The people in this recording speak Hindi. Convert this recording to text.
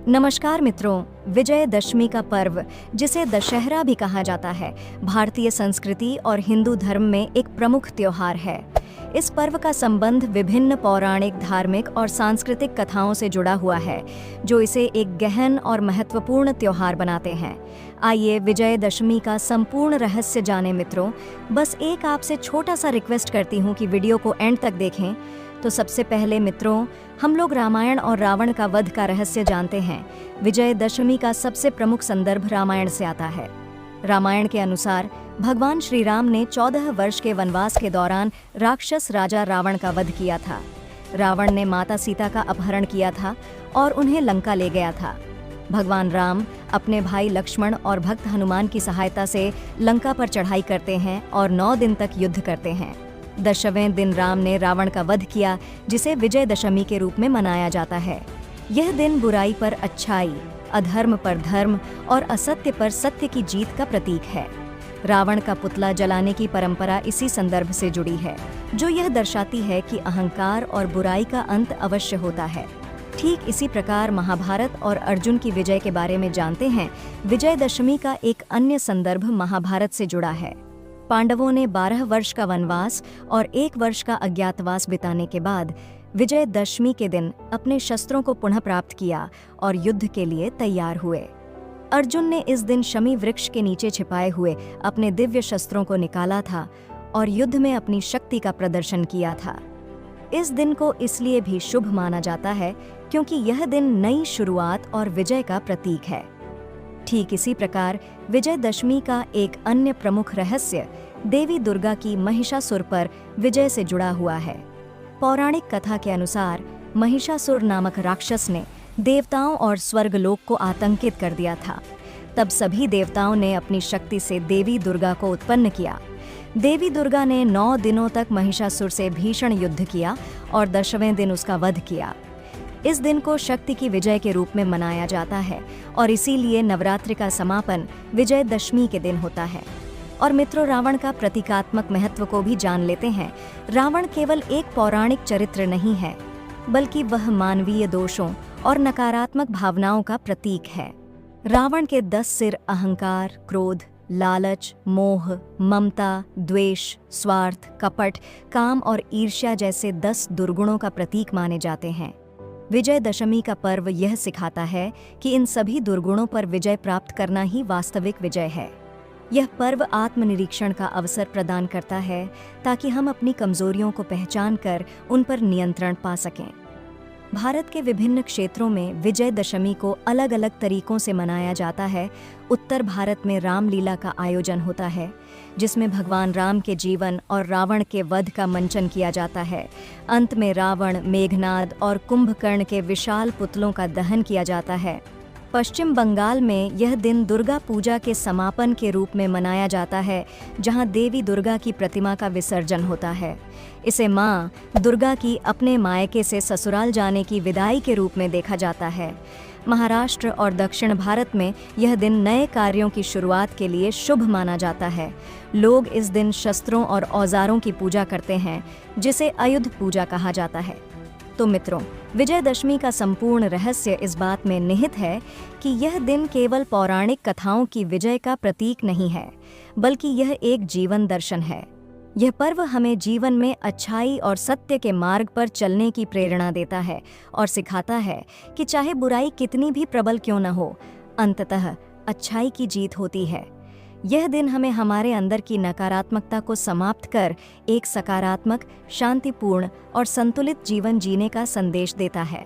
नमस्कार मित्रों। विजयदशमी का पर्व, जिसे दशहरा भी कहा जाता है, भारतीय संस्कृति और हिंदू धर्म में एक प्रमुख त्योहार है। इस पर्व का संबंध विभिन्न पौराणिक, धार्मिक और सांस्कृतिक कथाओं से जुड़ा हुआ है, जो इसे एक गहन और महत्वपूर्ण त्योहार बनाते हैं। आइए विजयदशमी का संपूर्ण रहस्य जाने मित्रों। बस एक आपसे छोटा सा रिक्वेस्ट करती हूँ कि वीडियो को एंड तक देखें। तो सबसे पहले मित्रों, हम लोग रामायण और रावण का वध का रहस्य जानते हैं। विजयदशमी का सबसे प्रमुख संदर्भ रामायण से आता है। रामायण के अनुसार भगवान श्री राम ने 14 वर्ष के वनवास के दौरान राक्षस राजा रावण का वध किया था। रावण ने माता सीता का अपहरण किया था और उन्हें लंका ले गया था। भगवान राम अपने भाई लक्ष्मण और भक्त हनुमान की सहायता से लंका पर चढ़ाई करते हैं और 9 दिन तक युद्ध करते हैं। 10वें दिन राम ने रावण का वध किया, जिसे विजयदशमी के रूप में मनाया जाता है। यह दिन बुराई पर अच्छाई, अधर्म पर धर्म और असत्य पर सत्य की जीत का प्रतीक है। रावण का पुतला जलाने की परंपरा इसी संदर्भ से जुड़ी है, जो यह दर्शाती है कि अहंकार और बुराई का अंत अवश्य होता है। ठीक इसी प्रकार महाभारत और अर्जुन की विजय के बारे में जानते हैं। विजयदशमी का एक अन्य संदर्भ महाभारत से जुड़ा है। पांडवों ने 12 वर्ष का वनवास और 1 वर्ष का अज्ञातवास बिताने के बाद विजयदशमी के दिन अपने शस्त्रों को पुनः प्राप्त किया और युद्ध के लिए तैयार हुए। अर्जुन ने इस दिन शमी वृक्ष के नीचे छिपाए हुए अपने दिव्य शस्त्रों को निकाला था और युद्ध में अपनी शक्ति का प्रदर्शन किया था। इस दिन को इसलिए भी शुभ माना जाता है क्योंकि यह दिन नई शुरुआत और विजय का प्रतीक है। ठीक इसी प्रकार विजयदशमी का एक अन्य प्रमुख रहस्य देवी दुर्गा की महिषासुर पर विजय से जुड़ा हुआ है। पौराणिक कथा के अनुसार महिषासुर नामक राक्षस ने देवताओं और स्वर्गलोक को आतंकित कर दिया था। तब सभी देवताओं ने अपनी शक्ति से देवी दुर्गा को उत्पन्न किया। देवी दुर्गा ने 9 दिनों तक महिषासुर से भीषण युद्ध किया और 10वें दिन उसका वध किया। इस दिन को शक्ति की विजय के रूप में मनाया जाता है और इसीलिए नवरात्रि का समापन विजयदशमी के दिन होता है। और मित्रों, रावण का प्रतीकात्मक महत्व को भी जान लेते हैं। रावण केवल एक पौराणिक चरित्र नहीं है, बल्कि वह मानवीय दोषों और नकारात्मक भावनाओं का प्रतीक है। रावण के 10 सिर अहंकार, क्रोध, लालच, मोह, ममता, द्वेष, स्वार्थ, कपट, काम और ईर्ष्या जैसे 10 दुर्गुणों का प्रतीक माने जाते हैं। विजयदशमी का पर्व यह सिखाता है कि इन सभी दुर्गुणों पर विजय प्राप्त करना ही वास्तविक विजय है। यह पर्व आत्मनिरीक्षण का अवसर प्रदान करता है ताकि हम अपनी कमजोरियों को पहचान कर उन पर नियंत्रण पा सकें। भारत के विभिन्न क्षेत्रों में विजयदशमी को अलग अलग तरीकों से मनाया जाता है। उत्तर भारत में रामलीला का आयोजन होता है, जिसमें भगवान राम के जीवन और रावण के वध का मंचन किया जाता है। अंत में रावण, मेघनाद और कुंभकर्ण के विशाल पुतलों का दहन किया जाता है। पश्चिम बंगाल में यह दिन दुर्गा पूजा के समापन के रूप में मनाया जाता है, जहां देवी दुर्गा की प्रतिमा का विसर्जन होता है। इसे मां दुर्गा की अपने मायके से ससुराल जाने की विदाई के रूप में देखा जाता है। महाराष्ट्र और दक्षिण भारत में यह दिन नए कार्यों की शुरुआत के लिए शुभ माना जाता है। लोग इस दिन शस्त्रों और औजारों की पूजा करते हैं, जिसे आयुध पूजा कहा जाता है। तो मित्रों, विजयदशमी का संपूर्ण रहस्य इस बात में निहित है कि यह दिन केवल पौराणिक कथाओं की विजय का प्रतीक नहीं है, बल्कि यह एक जीवन दर्शन है। यह पर्व हमें जीवन में अच्छाई और सत्य के मार्ग पर चलने की प्रेरणा देता है और सिखाता है कि चाहे बुराई कितनी भी प्रबल क्यों न हो, अंततः अच्छाई की जीत होती है। यह दिन हमें हमारे अंदर की नकारात्मकता को समाप्त कर एक सकारात्मक, शांतिपूर्ण और संतुलित जीवन जीने का संदेश देता है।